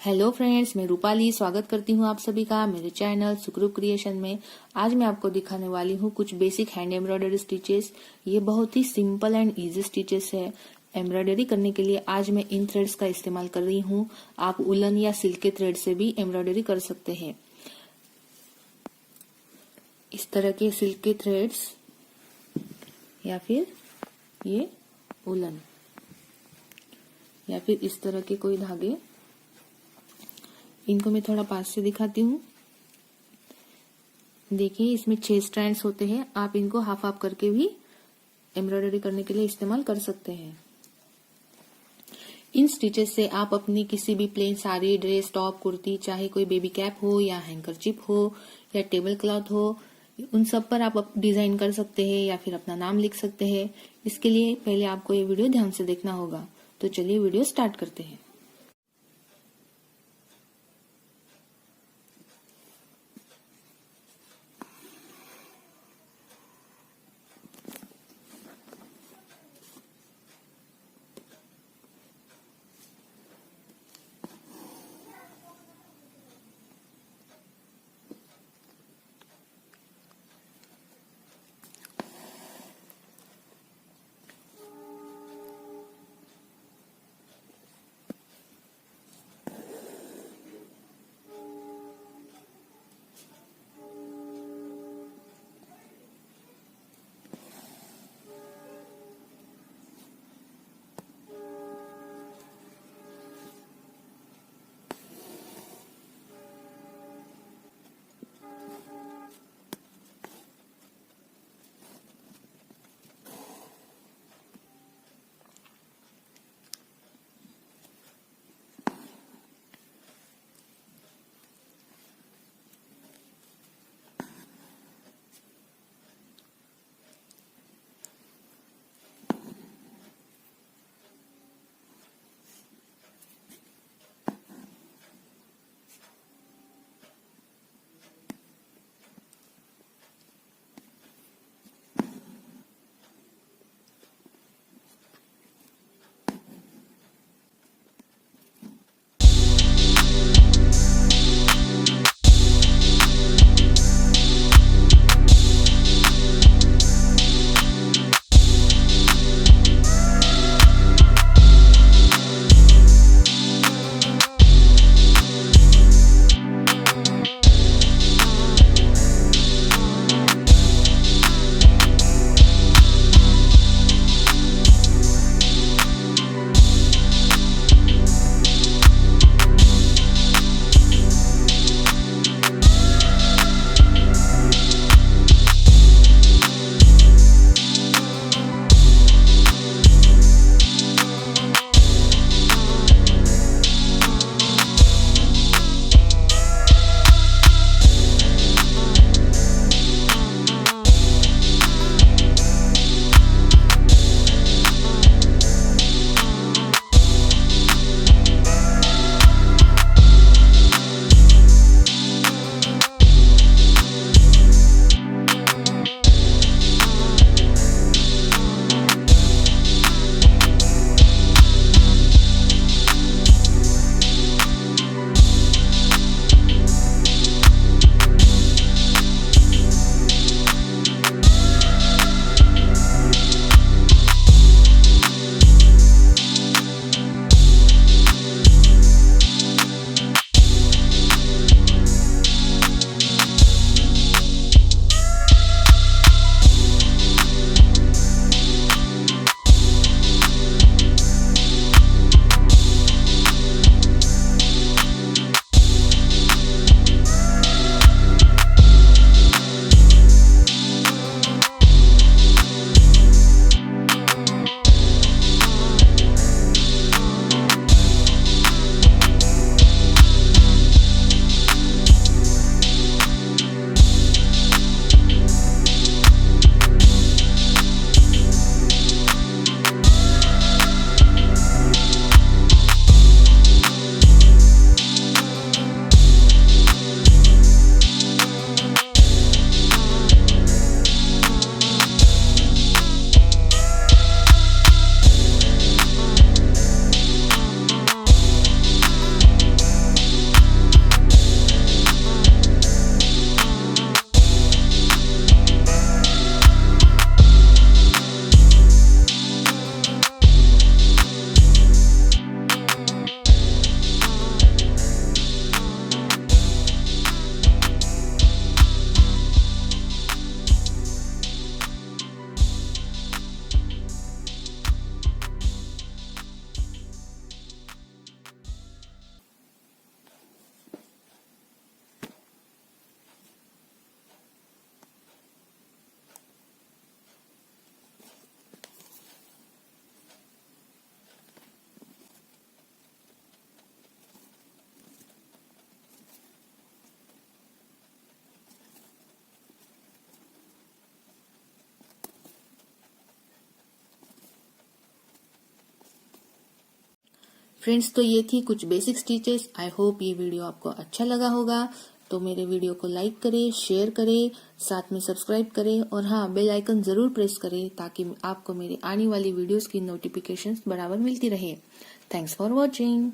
Hello friends, मैं रूपाली स्वागत करती हूँ आप सभी का मेरे चैनल सुखरूप क्रिएशन में। आज मैं आपको दिखाने वाली हूँ कुछ बेसिक हैंड एम्ब्रॉयडरी स्टिचेस। ये बहुत ही सिंपल एंड इजी स्टिचेस है। एम्ब्रॉयडरी करने के लिए आज मैं इन थ्रेड्स का इस्तेमाल कर रही हूँ। आप उलन या सिल्क के थ्रेड से भी एम्ब्रॉयडरी कर सकते हैं। इस तरह के सिल्क के थ्रेड्स या फिर ये उलन या फिर इस तरह के कोई धागे, इनको मैं थोड़ा पास से दिखाती हूँ। देखिए, इसमें 6 स्ट्रैंड्स होते हैं। आप इनको हाफ हाफ करके भी एम्ब्रॉयडरी करने के लिए इस्तेमाल कर सकते हैं। इन स्टिचेस से आप अपनी किसी भी plain sari, dress, top, kurti, चाहे कोई बेबी कैप हो या हैंकरचिप हो या टेबल क्लॉथ हो, उन सब पर आप डिजाइन कर सकते हैं या फिर अपना नाम लिख सकते हैं। इसके लिए पहले आपको ये वीडियो ध्यान से देखना होगा। तो चलिए वीडियो स्टार्ट करते हैं। फ्रेंड्स, तो ये थी कुछ बेसिक स्टिचेस। आई होप ये वीडियो आपको अच्छा लगा होगा। तो मेरे वीडियो को लाइक करें, शेयर करें, साथ में सब्सक्राइब करें और हाँ, बेल आइकन जरूर प्रेस करें ताकि आपको मेरे आने वाली वीडियोस की नोटिफिकेशंस बराबर मिलती रहे। Thanks for watching.